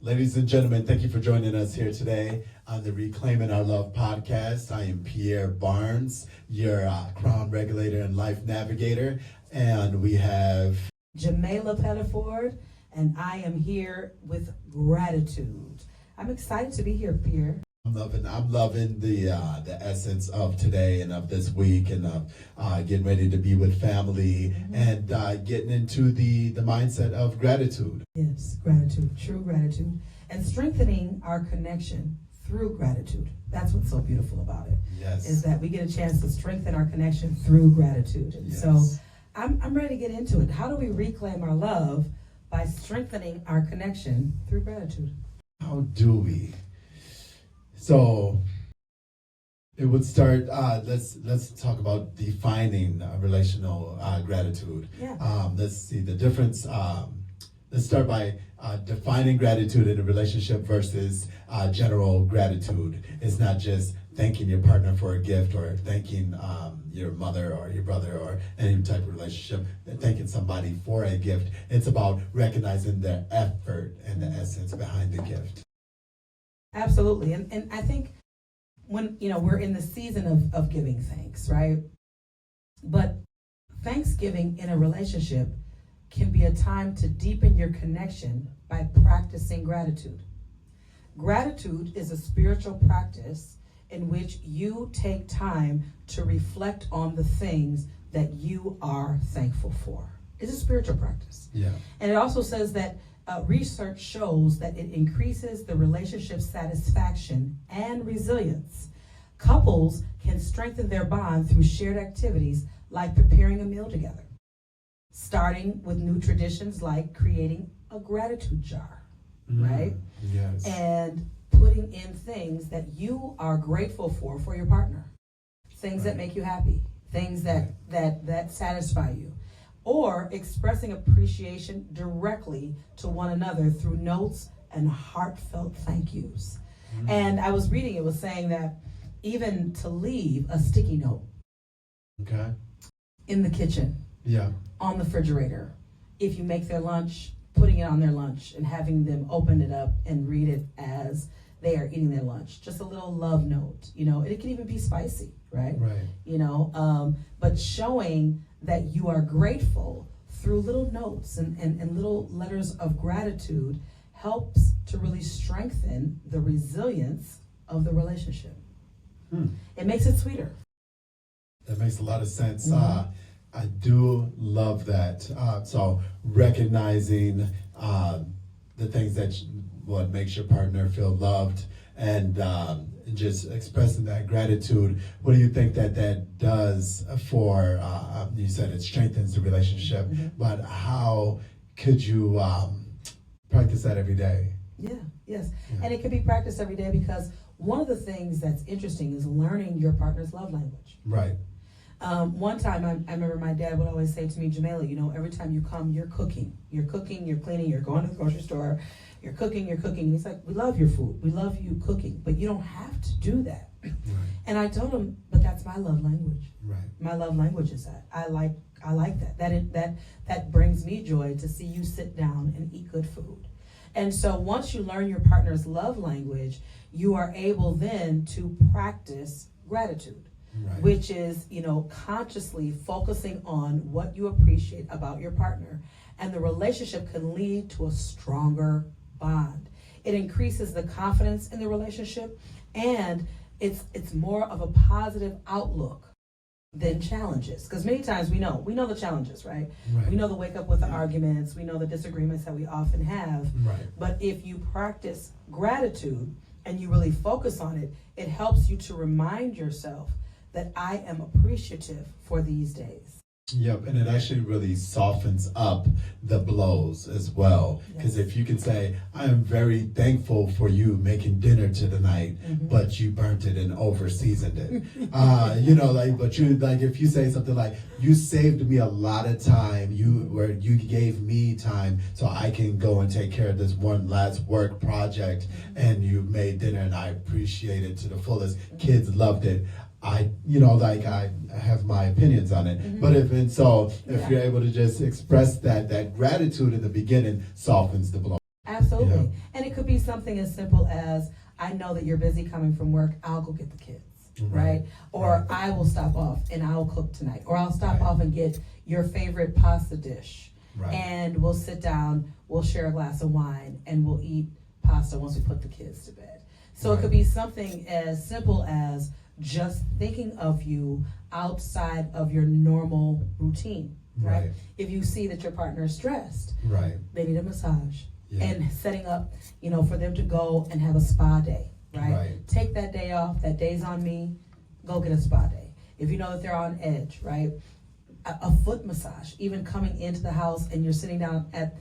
Ladies and gentlemen, thank you for joining us here today on the Reclaiming Our Love podcast. I am Pierre Barnes, your Crown Regulator and Life Navigator, and we have Jamayla Pettiford, and I am here with gratitude. I'm excited to be here, Pierre. I'm loving the essence of today and of this week, and of getting ready to be with family, and getting into the mindset of gratitude. Yes, gratitude, true gratitude, and strengthening our connection through gratitude. That's what's so beautiful about it. Yes. Is that we get a chance to strengthen our connection through gratitude. And so I'm ready to get into it. How do we reclaim our love? By strengthening our connection through gratitude. How do we? So it would start. Let's talk about defining relational gratitude. Yeah. Let's see the difference. Let's start by defining gratitude in a relationship versus general gratitude. It's not just thanking your partner for a gift, or thanking your mother or your brother, or any type of relationship, thanking somebody for a gift. It's about recognizing their effort and the essence behind the gift. Absolutely. And I think when, we're in the season of giving thanks, right? But Thanksgiving in a relationship can be a time to deepen your connection by practicing gratitude. Gratitude is a spiritual practice in which you take time to reflect on the things that you are thankful for. It's a spiritual practice. Yeah. And it also says that research shows that it increases the relationship satisfaction and resilience. Couples can strengthen their bond through shared activities like preparing a meal together, starting with new traditions like creating a gratitude jar, right? Yes. And putting in things that you are grateful for your partner, things that make you happy, things that satisfy you. Or expressing appreciation directly to one another through notes and heartfelt thank yous. And I was reading, it was saying that even to leave a sticky note in the kitchen, on the refrigerator, if you make their lunch, putting it on their lunch and having them open it up and read it as they are eating their lunch. Just a little love note, it can even be spicy, right? Right. But showing that you are grateful through little notes and little letters of gratitude helps to really strengthen the resilience of the relationship. It makes it sweeter. That makes a lot of sense. I do love that. So recognizing the things what makes your partner feel loved, and just expressing that gratitude. What do you think that does for, you said it strengthens the relationship, but how could you practice that every day? Yes. And it can be practiced every day because one of the things that's interesting is learning your partner's love language. Right. One time I remember my dad would always say to me, Jamayla, every time you come, you're cooking, you're cleaning, you're going to the grocery store, you're cooking. He's like, we love your food. We love you cooking, but you don't have to do that. Right. And I told him, but that's my love language. Right. My love language is that. I like that. That brings me joy to see you sit down and eat good food. And so once you learn your partner's love language, you are able then to practice gratitude. Right. Which is, consciously focusing on what you appreciate about your partner. And the relationship can lead to a stronger bond. It increases the confidence in the relationship, and it's more of a positive outlook than challenges. Because many times we know the challenges, right? We know the wake up with the arguments, we know the disagreements that we often have. Right. But if you practice gratitude and you really focus on it, it helps you to remind yourself that I am appreciative for these days. Yep, and it actually really softens up the blows as well. Because if you can say, I am very thankful for you making dinner tonight, but you burnt it and over seasoned it. But if you say something like, you saved me a lot of time, you gave me time so I can go and take care of this one last work project, and you made dinner and I appreciate it to the fullest. Kids loved it. I have my opinions on it, but if you're able to just express that gratitude in the beginning, softens the blow. Absolutely, and it it could be something as simple as, I know that you're busy coming from work, I'll go get the kids, right? Or I will stop off and I'll cook tonight. Or I'll stop off and get your favorite pasta dish. And we'll sit down, we'll share a glass of wine, and we'll eat pasta once we put the kids to bed. So it could be something as simple as just thinking of you outside of your normal routine, right? If you see that your partner is stressed, they need a massage. And setting up, for them to go and have a spa day, right? Take that day off, that day's on me, go get a spa day. If you know that they're on edge, right? A foot massage, even coming into the house and you're sitting down at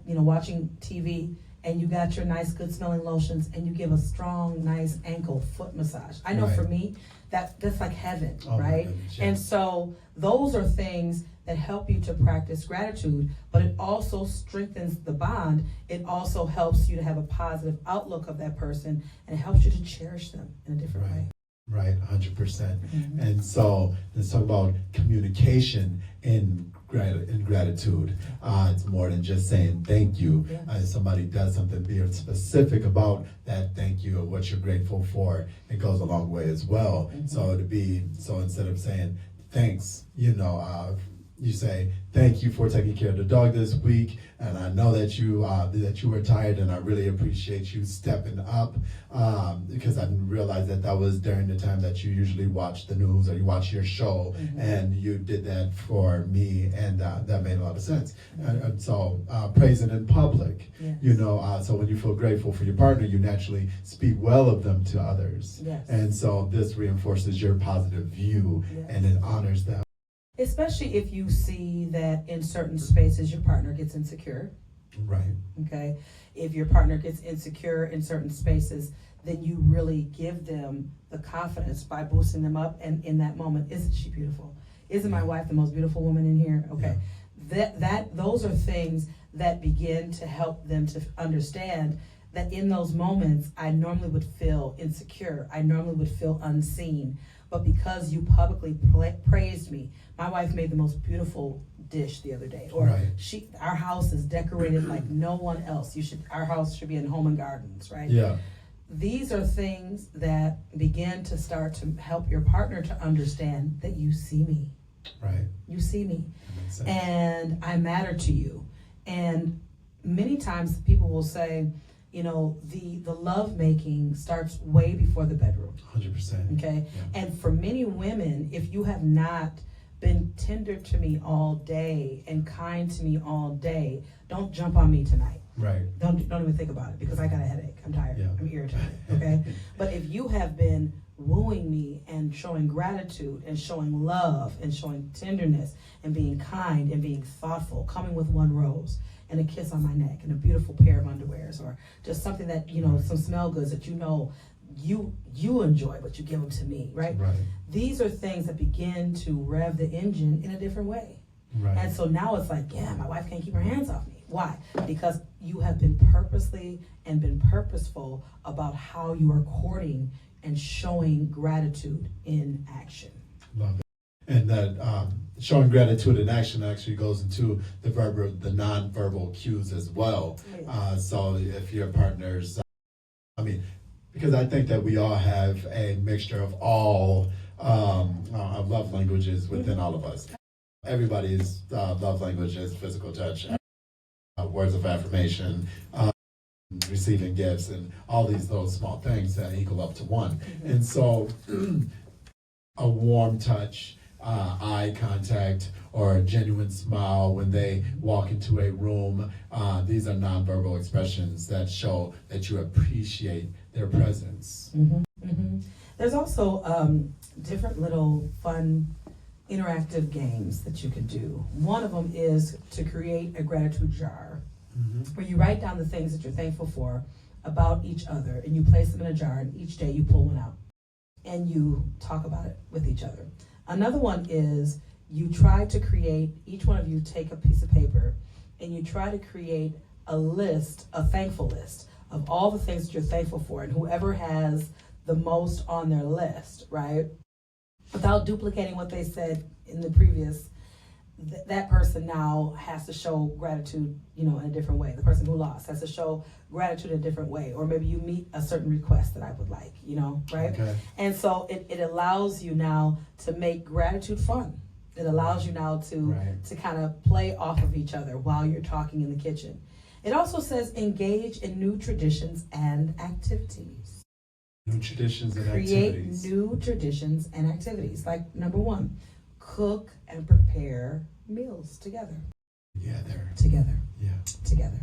watching TV, and you got your nice, good smelling lotions, and you give a strong, nice ankle foot massage. I know for me, that's like heaven, right? And so those are things that help you to practice gratitude, but it also strengthens the bond. It also helps you to have a positive outlook of that person, and it helps you to cherish them in a different way. Right, 100%. And so let's talk about communication in gratitude. It's more than just saying thank you. Somebody does something, be specific about that thank you or what you're grateful for. It goes a long way as well. So instead of saying thanks, you say thank you for taking care of the dog this week, and I know that you were tired, and I really appreciate you stepping up, because I didn't realize that was during the time that you usually watch the news or you watch your show, and you did that for me, and that made a lot of sense. And so praising in public, so when you feel grateful for your partner, you naturally speak well of them to others, and so this reinforces your positive view, and it honors them. Especially if you see that in certain spaces your partner gets insecure. Okay? If your partner gets insecure in certain spaces, then you really give them the confidence by boosting them up. And in that moment, isn't she beautiful? Isn't my wife the most beautiful woman in here? Okay. Those are things that begin to help them to understand that in those moments, I normally would feel insecure. I normally would feel unseen. But because you publicly praised me, my wife made the most beautiful dish the other day. Or our house is decorated like no one else. Our house should be in Home and Gardens, right? These are things that begin to start to help your partner to understand that you see me. You see me. And I matter to you. And many times people will say, the love making starts way before the bedroom. 100%. Okay? And for many women, if you have not been tender to me all day and kind to me all day, don't jump on me tonight. Don't even think about it, because I got a headache. I'm tired. I'm irritated. Okay? But if you have been wooing me and showing gratitude and showing love and showing tenderness and being kind and being thoughtful, coming with one rose and a kiss on my neck and a beautiful pair of underwears, or just something that, some smell goods that you enjoy, but you give them to me, right? These are things that begin to rev the engine in a different way. And so now it's like, my wife can't keep her hands off me. Why? Because you have been purposeful about how you are courting and showing gratitude in action. Love it. And that showing gratitude in action actually goes into the nonverbal cues as well. So if your partner's, because I think that we all have a mixture of all love languages within all of us. Everybody's love language is physical touch, words of affirmation, receiving gifts, and all these little small things that equal up to one. And so a warm touch, eye contact, or a genuine smile when they walk into a room, these are nonverbal expressions that show that you appreciate their presence. There's also different little fun interactive games that you can do. One of them is to create a gratitude jar, where you write down the things that you're thankful for about each other, and you place them in a jar, and each day you pull one out and you talk about it with each other. Another one is you try to create, each one of you take a piece of paper and you try to create a list, a thankful list of all the things that you're thankful for, and whoever has the most on their list, right? Without duplicating what they said in the previous, that person now has to show gratitude, in a different way. The person who lost has to show gratitude in a different way. Or maybe you meet a certain request that I would like, right? Okay. And so it allows you now to make gratitude fun. It allows you now to kind of play off of each other while you're talking in the kitchen. It also says engage in new traditions and activities. New traditions and Create activities. new traditions and activities. Like number 1, cook and prepare meals together. Yeah, there. Together. Yeah. Together.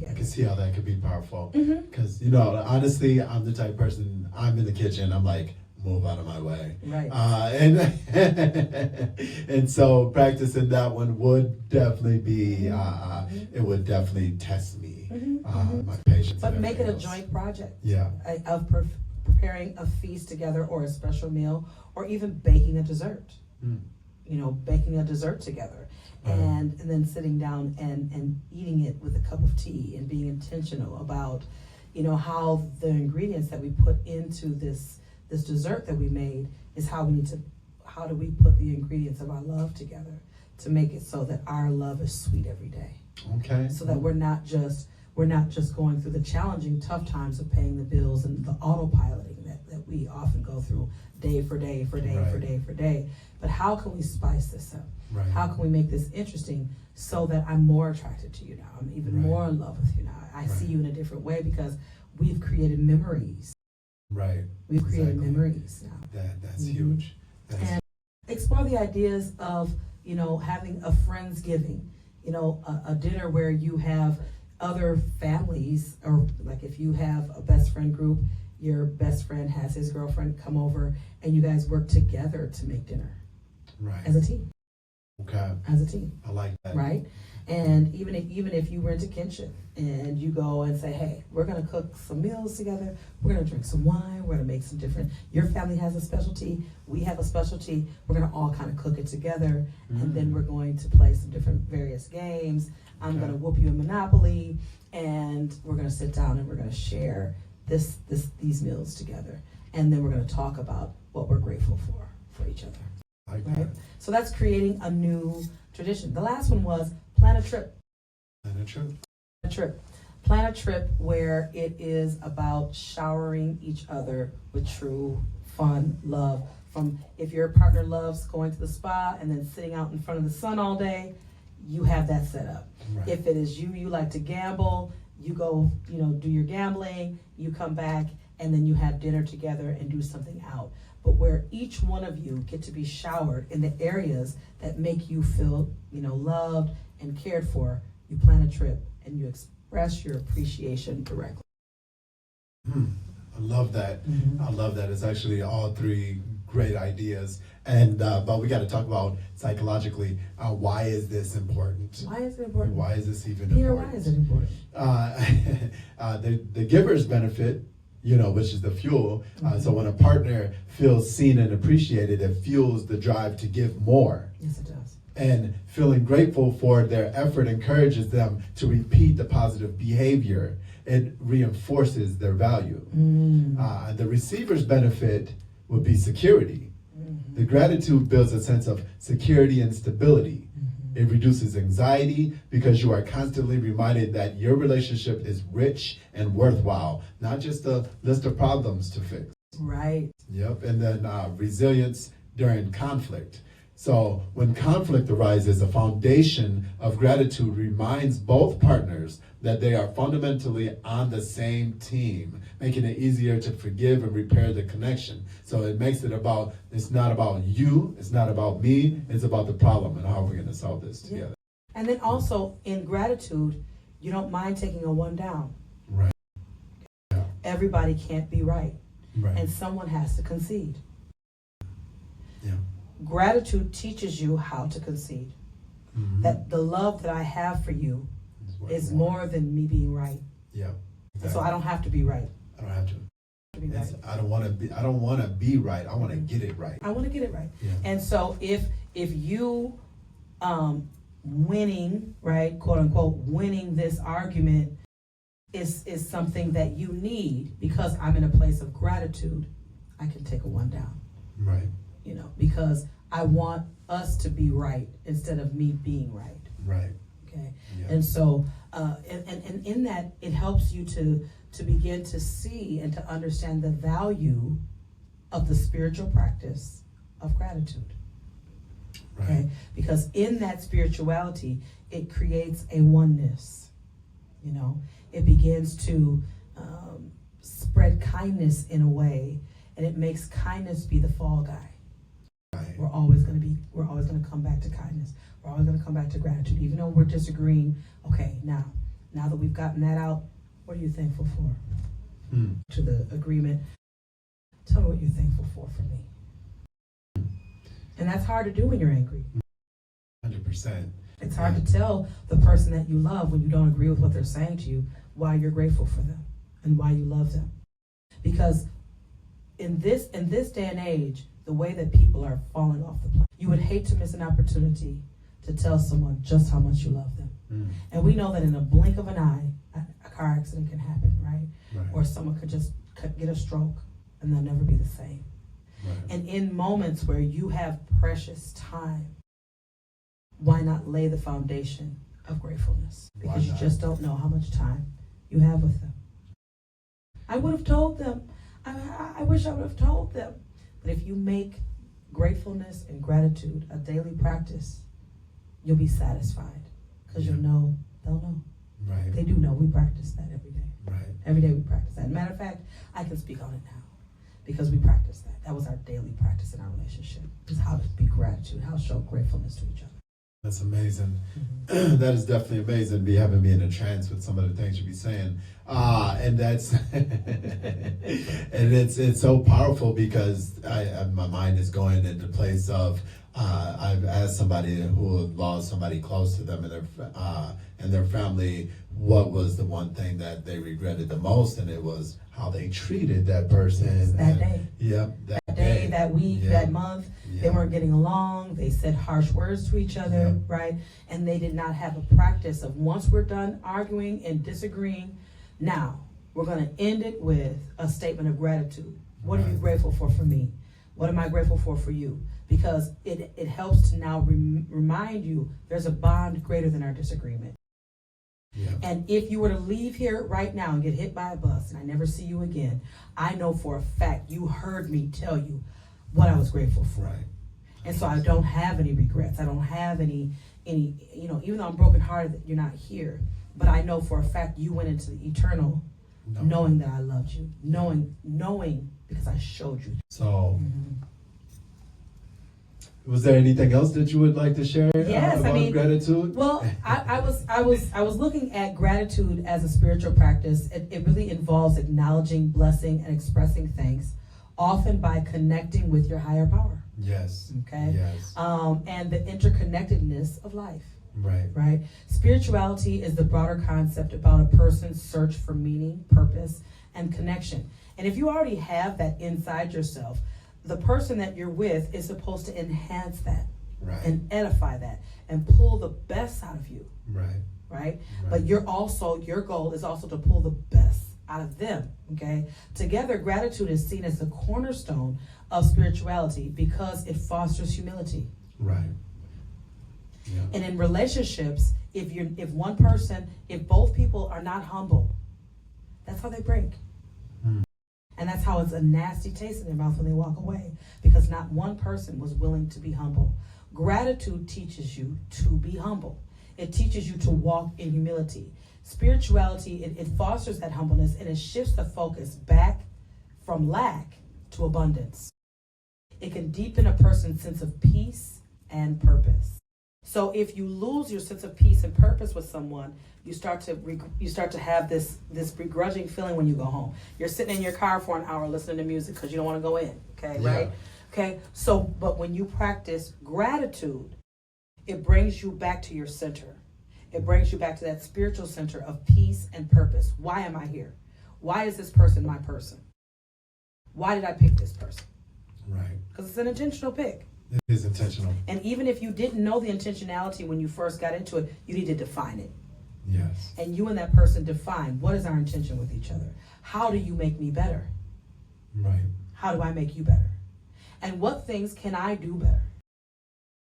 I can see how that could be powerful. Mm-hmm. Because, honestly, I'm the type of person, I'm in the kitchen, I'm like, move out of my way. Right. And so practicing that one would definitely be, it would definitely test me, my patience. But and make it a everything else. joint project. Yeah. Of preparing a feast together or a special meal or even baking a dessert. Baking a dessert together. And then sitting down and eating it with a cup of tea and being intentional about, how the ingredients that we put into this dessert that we made is how do we put the ingredients of our love together to make it so that our love is sweet every day. Okay. So that we're not just going through the challenging, tough times of paying the bills and the autopiloting that we often go through day for day for day for day for day. But how can we spice this up? Right. How can we make this interesting so that I'm more attracted to you now? I'm even more in love with you now. I see you in a different way because we've created memories. Right. We've created memories now. That's huge. And explore the ideas of, having a Friendsgiving, a dinner where you have other families, or like if you have a best friend group, your best friend has his girlfriend come over and you guys work together to make dinner. Right. As a team. Okay. As a team. I like that. Right? And even if you rent a kitchen and you go and say, hey, we're going to cook some meals together, we're going to drink some wine, we're going to make some different, your family has a specialty, we have a specialty, we're going to all kind of cook it together, and then we're going to play some different various games. I'm going to whoop you in Monopoly, and we're going to sit down and we're going to share these meals together. And then we're going to talk about what we're grateful for each other. Like right? that. So that's creating a new tradition. The last one was plan a trip. Plan a trip. Plan a trip where it is about showering each other with true fun, love. From if your partner loves going to the spa and then sitting out in front of the sun all day, you have that set up. Right. If it is you like to gamble, you go, do your gambling, you come back, and then you have dinner together and do something out. But where each one of you get to be showered in the areas that make you feel, loved and cared for, you plan a trip and you express your appreciation directly. I love that. Mm-hmm. I love that. It's actually all 3 great ideas. And but we got to talk about psychologically, why is this important? Why is it important? Why is this even Pierre, important? why is it important? The givers benefit, which is the fuel. So when a partner feels seen and appreciated, it fuels the drive to give more. Yes, it does. And feeling grateful for their effort encourages them to repeat the positive behavior. It reinforces their value. The receiver's benefit would be security. The gratitude builds a sense of security and stability. It reduces anxiety because you are constantly reminded that your relationship is rich and worthwhile, not just a list of problems to fix. Right. Yep. And then resilience during conflict. So when conflict arises, a foundation of gratitude reminds both partners that they are fundamentally on the same team, making it easier to forgive and repair the connection. So it makes it about, it's not about you, it's not about me, it's about the problem and how we're going to solve this together. And then also in gratitude, you don't mind taking a one down. Right. Yeah. Everybody can't be right. Right. And someone has to concede. Yeah. Gratitude teaches you how to concede. Mm-hmm. That the love that I have for you is more than me being right. Yeah. Exactly. So I don't have to be right. I don't have to. Be right. I don't want to be right. I want to get it right. I want to get it right. Yeah. And so if you winning, right, quote unquote, winning this argument is something that you need because I'm in a place of gratitude, I can take a one down. Right. Because I want us to be right instead of me being right. Right. Okay. Yeah. And so, and in that, it helps you to begin to see and to understand the value of the spiritual practice of gratitude. Right. Okay? Because in that spirituality, it creates a oneness. You know, it begins to spread kindness in a way, and it makes kindness be the fall guy. Right. We're always going to come back to kindness. We're always going to come back to gratitude, even though we're disagreeing. Okay, now that we've gotten that out, what are you thankful for? To the agreement, tell me what you're thankful for me. And that's hard to do when you're angry. 100%. It's hard to tell the person that you love when you don't agree with what they're saying to you why you're grateful for them and why you love them. Because in this day and age, the way that people are falling off the planet, you would hate to miss an opportunity to tell someone just how much you love them. And we know that in a blink of an eye, a car accident can happen, right? Or someone could just get a stroke and they'll never be the same. Right. And in moments where you have precious time, why not lay the foundation of gratefulness? Because you just don't know how much time you have with them. I would have told them. I wish I would have told them. But if you make gratefulness and gratitude a daily practice, you'll be satisfied. Because you'll know, they'll know. Right. They do know. We practice that every day. Right. Every day we practice that. Matter of fact, I can speak on it now. Because we practice that. That was our daily practice in our relationship. Is how to be gratitude, how to show gratefulness to each other. That's amazing. That is definitely amazing. Be having me in a trance with some of the things you be saying. And that's and it's so powerful because my mind is going into place of I've asked somebody who lost somebody close to them and their family what was the one thing that they regretted the most, and it was how they treated that person That day. Yep. That day, that week, that month. Yeah. They weren't getting along. They said harsh words to each other, right? And they did not have a practice of once we're done arguing and disagreeing, now we're going to end it with a statement of gratitude. What are you grateful for me? What am I grateful for you? Because it helps to now remind you there's a bond greater than our disagreement. Yeah. And if you were to leave here right now and get hit by a bus and I never see you again, I know for a fact you heard me tell you what I was grateful for. Right. And so I don't have any regrets. I don't have any, even though I'm brokenhearted that you're not here, but I know for a fact you went into the eternal knowing that I loved you, knowing because I showed you. So, was there anything else that you would like to share about gratitude? Well, I was looking at gratitude as a spiritual practice. It really involves acknowledging, blessing, and expressing thanks, often by connecting with your higher power. Yes. Okay. Yes. And the interconnectedness of life. Right. Right. Spirituality is the broader concept about a person's search for meaning, purpose, and connection. And if you already have that inside yourself, the person that you're with is supposed to enhance that, and edify that, and pull the best out of you. Right. But your goal is also to pull the best out of them. Okay. Together, gratitude is seen as the cornerstone of spirituality because it fosters humility. Right. Yeah. And in relationships, if both people are not humble, that's how they break. And that's how it's a nasty taste in their mouth when they walk away, because not one person was willing to be humble. Gratitude teaches you to be humble. It teaches you to walk in humility. Spirituality, it fosters that humbleness, and it shifts the focus back from lack to abundance. It can deepen a person's sense of peace and purpose. So if you lose your sense of peace and purpose with someone, you start to have this begrudging feeling when you go home. You're sitting in your car for an hour listening to music because you don't want to go in. Okay, right? Okay. So, but when you practice gratitude, it brings you back to your center. It brings you back to that spiritual center of peace and purpose. Why am I here? Why is this person my person? Why did I pick this person? Right. Because it's an intentional pick. It is intentional. And even if you didn't know the intentionality when you first got into it, you need to define it. Yes. And you and that person define, what is our intention with each other? How do you make me better? Right. How do I make you better? And what things can I do better?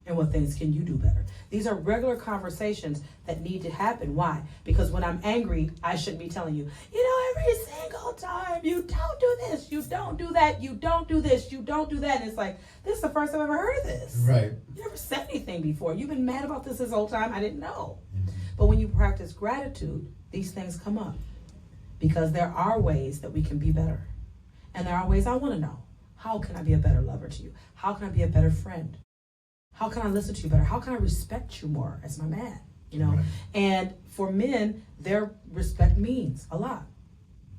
And what things can you do better? These are regular conversations that need to happen. Why? Because when I'm angry, I shouldn't be telling you, every single time, you don't do this, you don't do that, you don't do this, you don't do that. And it's like, this is the first time I've ever heard of this. Right. You never said anything before. You've been mad about this whole time. I didn't know. But when you practice gratitude, these things come up. Because there are ways that we can be better. And there are ways I want to know. How can I be a better lover to you? How can I be a better friend? How can I listen to you better? How can I respect you more as my man? Right. And for men, their respect means a lot.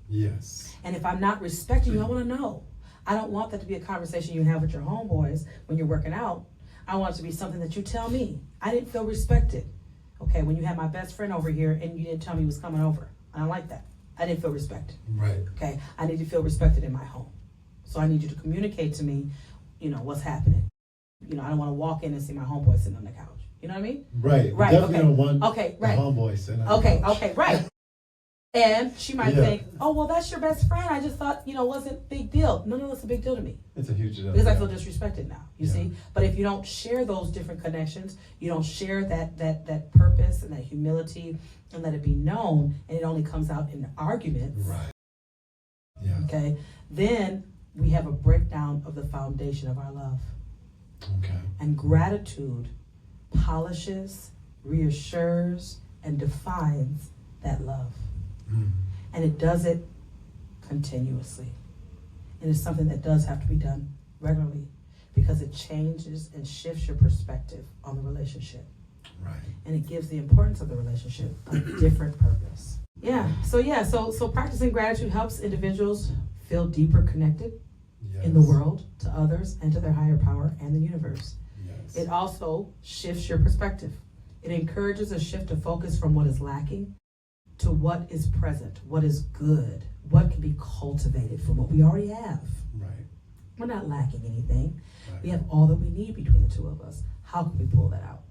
Yes. And if I'm not respecting you, I want to know. I don't want that to be a conversation you have with your homeboys when you're working out. I want it to be something that you tell me. I didn't feel respected. Okay, when you had my best friend over here and you didn't tell me he was coming over. I don't like that. I didn't feel respected. Right. Okay, I need to feel respected in my home. So I need you to communicate to me, what's happening. I don't want to walk in and see my homeboy sitting on the couch. You know what I mean? Right. Right. Definitely Okay. don't want Okay. Right. the homeboy sitting on the couch. Okay. Right. And she might think, oh, well, that's your best friend. I just thought, wasn't a big deal. No, it's a big deal to me. It's a huge deal. Because I feel disrespected now, you see? But if you don't share those different connections, you don't share that purpose and that humility and let it be known, and it only comes out in arguments. Right. Yeah. Okay. Then we have a breakdown of the foundation of our love. Okay. And gratitude polishes, reassures, and defines that love. And it does it continuously. And it's something that does have to be done regularly because it changes and shifts your perspective on the relationship. Right. And it gives the importance of the relationship a different purpose. So practicing gratitude helps individuals feel deeper connected in the world, to others, and to their higher power and the universe. Yes. It also shifts your perspective. It encourages a shift of focus from what is lacking to what is present, what is good, what can be cultivated from what we already have. Right. We're not lacking anything. Right. We have all that we need between the two of us. How can we pull that out?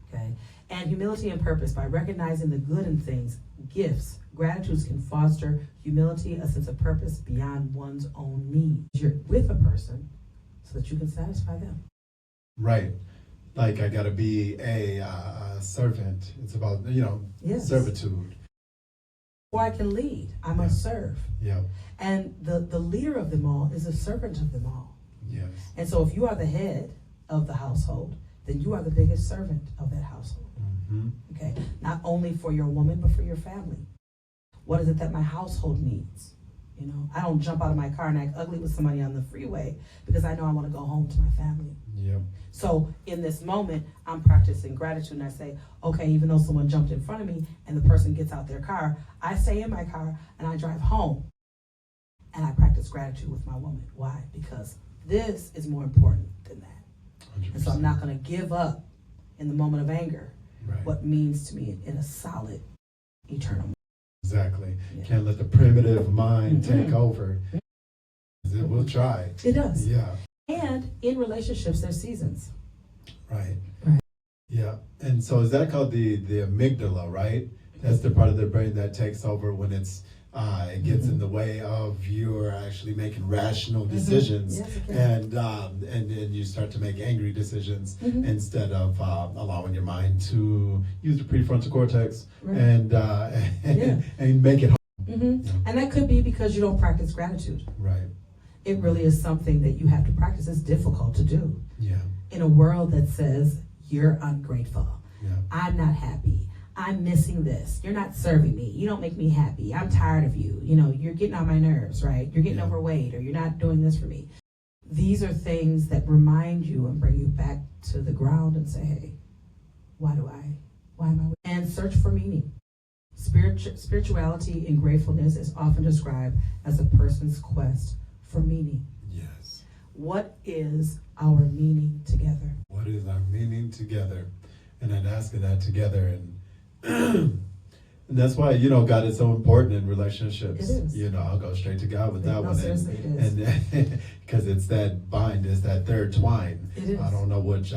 Okay. And humility and purpose, by recognizing the good in things, gifts, gratitude can foster humility, a sense of purpose beyond one's own needs. You're with a person so that you can satisfy them. Right. Like I gotta be a servant. It's about servitude. Or I can lead. I must serve. Yeah. And the leader of them all is a servant of them all. Yes. And so if you are the head of the household, then you are the biggest servant of that household. Mm-hmm. Okay? Not only for your woman, but for your family. What is it that my household needs? I don't jump out of my car and act ugly with somebody on the freeway because I know I want to go home to my family. Yep. So in this moment, I'm practicing gratitude and I say, okay, even though someone jumped in front of me and the person gets out their car, I stay in my car and I drive home. And I practice gratitude with my woman. Why? Because this is more important than that. 100%. And so I'm not going to give up in the moment of anger what means to me in a solid, eternal moment. Exactly. Yeah. Can't let the primitive mind take over. It will try. It does. Yeah. And in relationships, there's seasons. Right. Right. Yeah. And so is that called the amygdala, right? That's the part of the brain that takes over when it gets in the way of your actually making rational decisions. Yes, it can. And you start to make angry decisions instead of allowing your mind to use the prefrontal cortex and make it home. Yeah. And that could be because you don't practice gratitude. Right. It really is something that you have to practice. It's difficult to do. Yeah. In a world that says you're ungrateful. Yeah. I'm not happy. I'm missing this. You're not serving me. You don't make me happy. I'm tired of you. You're getting on my nerves, right? You're getting overweight, or you're not doing this for me. These are things that remind you and bring you back to the ground and say, hey, why am I? And search for meaning. Spirituality and gratefulness is often described as a person's quest for meaning. Yes. What is our meaning together? What is our meaning together? And I'd ask that together. And that's why, God is so important in relationships. It is. I'll go straight to God with that one. Seriously, it is. And because it's that bind, it's that third twine. It is. I don't know which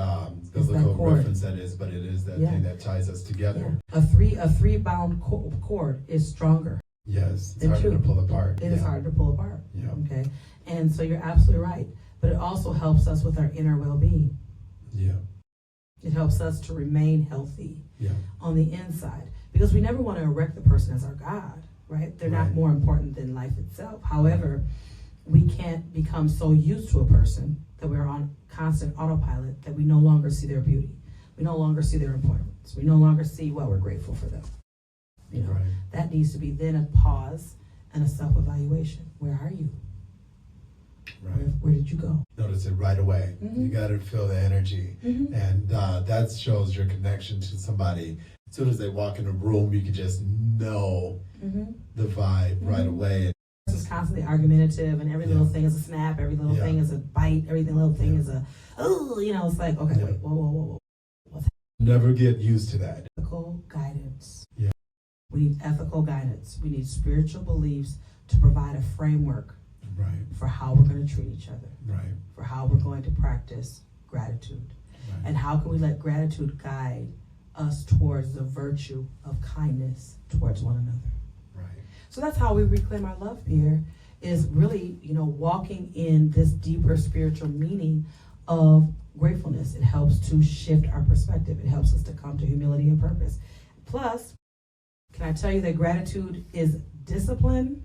biblical reference that is, but it is that thing that ties us together. Yeah. A three bound cord is stronger. Yes, it's harder to pull apart. It is hard to pull apart. Yeah. Okay. And so you're absolutely right. But it also helps us with our inner well-being. Yeah. It helps us to remain healthy Yeah. on the inside, because we never want to erect the person as our God, right? They're not Right. more important than life itself. However, we can't become so used to a person that we're on constant autopilot that we no longer see their beauty. We no longer see their importance. We no longer see why we're grateful for them. You know, Right. that needs to be then a pause and a self-evaluation. Where are you? Right. Where did you go? Notice it right away. Mhm. You got to feel the energy. Mhm. And that shows your connection to somebody. As soon as they walk in the room, you can just know Mm-hmm. the vibe right away. Is constantly argumentative, and every little thing is a snap, every little thing is a bite, every little thing is a, oh, you know, it's like, okay, Yeah. wait, whoa. Never get used to that. Ethical guidance. Yeah. We need ethical guidance. We need spiritual beliefs to provide a framework Right. for how we're going to treat each other, Right. for how we're going to practice gratitude, Right. and how can we let gratitude guide us towards the virtue of kindness towards one another. Right. So that's how we reclaim our love, Pierre, is really, you know, walking in this deeper spiritual meaning of gratefulness. It helps to shift our perspective. It helps us to come to humility and purpose. Plus, can I tell you that gratitude is discipline?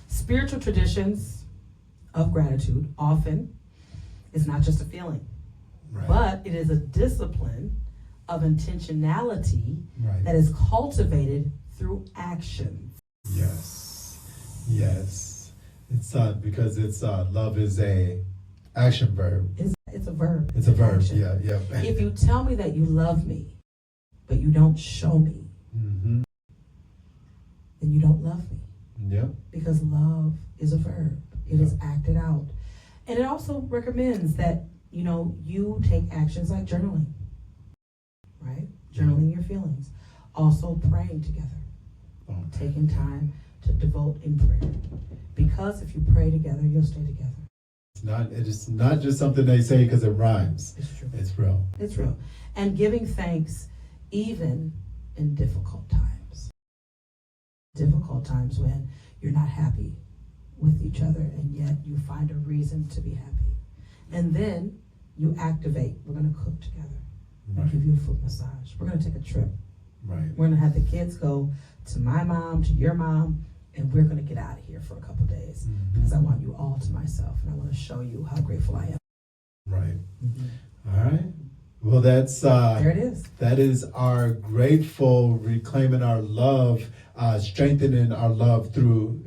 Spiritual traditions of gratitude often is not just a feeling, Right. but it is a discipline of intentionality Right. that is cultivated through action. Yes. Yes. It's because it's love is a action verb. It's a verb. It's a verb. Action. Yeah. Yeah. If you tell me that you love me, but you don't show me, Mm-hmm. then you don't love me. Yep. Because love is a verb. It is acted out. And it also recommends that, you know, you take actions like journaling, right? Journaling your feelings. Also praying together. Taking time to devote in prayer. Because if you pray together, you'll stay together. It's not just something they say because it rhymes. It's true. It's real. It's real. And giving thanks even in difficult times. Difficult times when you're not happy with each other and yet you find a reason to be happy. And then you activate. We're going to cook together. I'll Right. give you a foot massage. We're going to take a trip. Right. We're going to have the kids go to my mom, to your mom, and we're going to get out of here for a couple of days because I want you all to myself and I want to show you how grateful I am. Right. All right. Well, that's There it is. that is our grateful reclaiming our love, strengthening our love through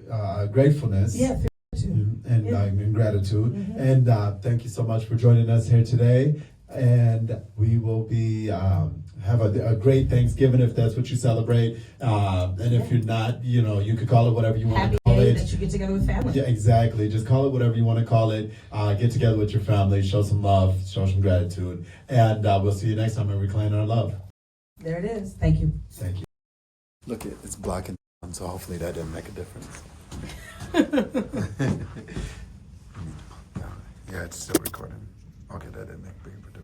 gratefulness. Yeah. And and gratitude. Mhm. And thank you so much for joining us here today. And we will be have a great Thanksgiving if that's what you celebrate. And if you're not, you know, you could call it whatever you want Happy to call day it. that you get together with family. Yeah, exactly. Just call it whatever you want to call it. Get together with your family, show some love, show some gratitude, and we'll see you next time and reclaim our love. There it is. Thank you. Thank you. Look, it's blocking, so hopefully that didn't make a difference.